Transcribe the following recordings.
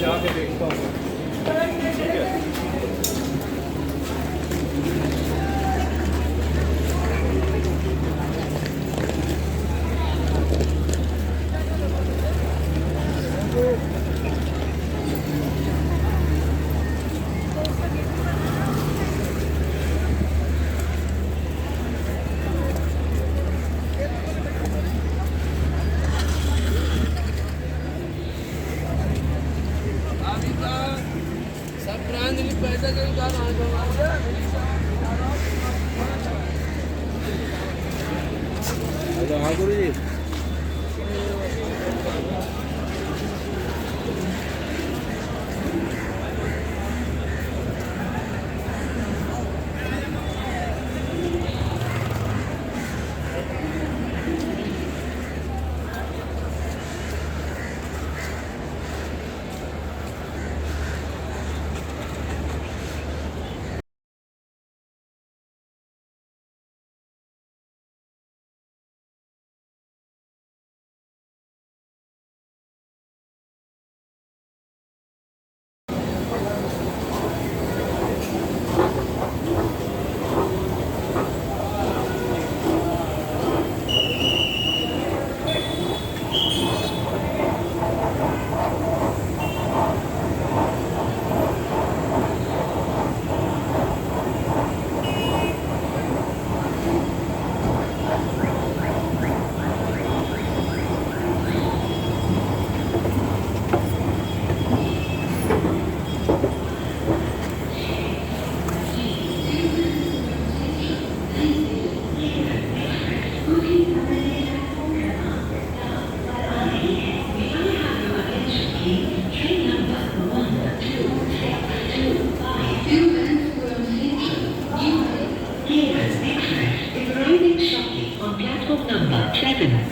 जाके देखता हूँ। ठीक है। हाँ गुरु जी।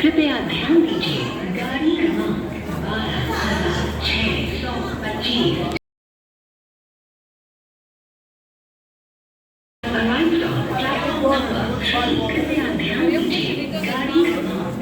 कृपया ध्यान दीजिए गाड़ी क्रमांक 12,625 arrived on platform number 3. कृपया ध्यान दीजिए गाड़ी क्रमांक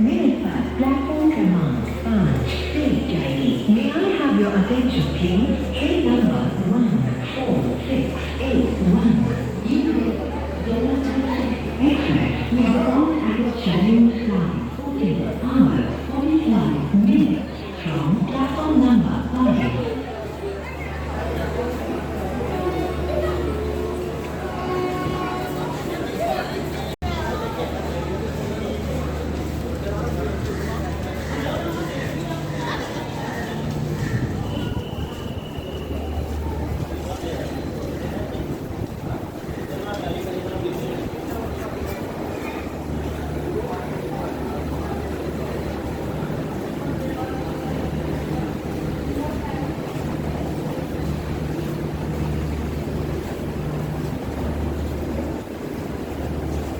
12:45 platform क्रमांक 5 से जाएगी। May I have your attention please? Train number 14681. Express will stop at Chinese line 14 hours 45 minutes from platform number 5.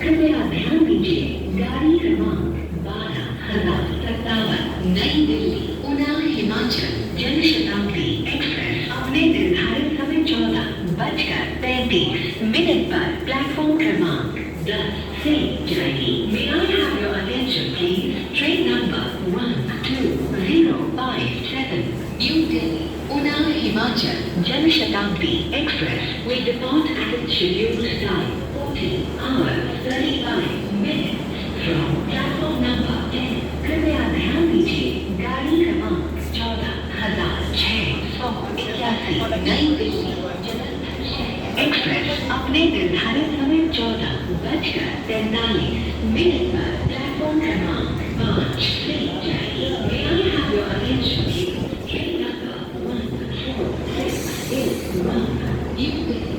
कृपया ध्यान दीजिए गाड़ी क्रमांक 12,057 नई दिल्ली उना हिमाचल जन शताब्दी एक्सप्रेस अपने निर्धारित समय 14:35 पर प्लेटफॉर्म क्रमांक 10 से जाएगी। May I have your Jan Shatabdi Express will depart at its scheduled time, 14 hours 35 minutes from platform number 10. कृपया ध्यान दीजिए गाड़ी क्रमांक 14,681 नई दिल्ली एक्सप्रेस अपने निर्धारित समय 14:43 पर प्लेटफॉर्म क्रमांक 5 से जाएगी। May I have your attention please? Train number 1461 New Delhi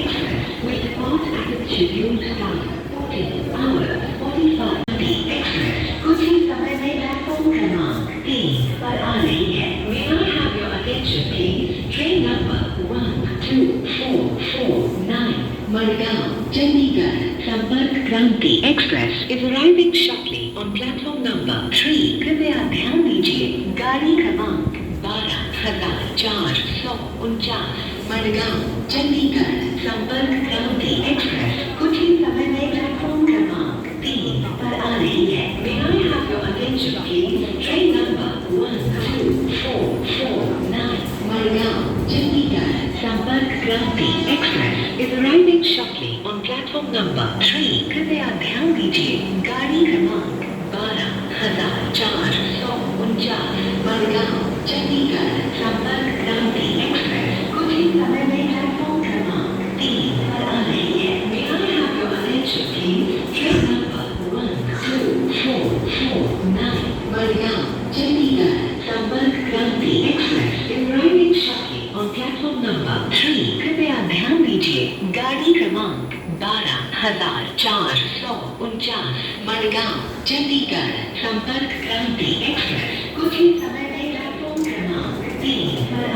Express will depart at its scheduled time, 14 hours 45 The Express कुछ ही समय में प्लेटफॉर्म क्रमांक 3 पर आ रही है। May I have your attention please? Train number 12449 Margao, Chandigarh Sampark Kranti Express is arriving shortly on platform number 3. कृपया ध्यान दीजिए गाड़ी क्रमांक 12,449 Margao, Chandigarh Sampark Kranti Express कुछ ही समय में प्लेटफॉर्म क्रमांक 3 पर आ रही है। May I have your attention please? Train number 12449 Margao, Chandigarh Sampark Kranti Express is arriving shortly on platform number 3. कृपया ध्यान दीजिए गाड़ी क्रमांक 12,449 Margao, Chandigarh Sampark Kranti Express कुछ ही समय में प्लेटफॉर्म क्रमांक 3 पर आ रही है। May I have your attention please? Train number 12449 Margao, Chandigarh Sampark Kranti Express is arriving shortly on platform number 3. कृपया ध्यान दीजिए गाड़ी क्रमांक 12,449 Margao, Chandigarh Sampark Kranti Express कुछ ही समय में प्लेटफॉर्म क्रमांक 3 पर आ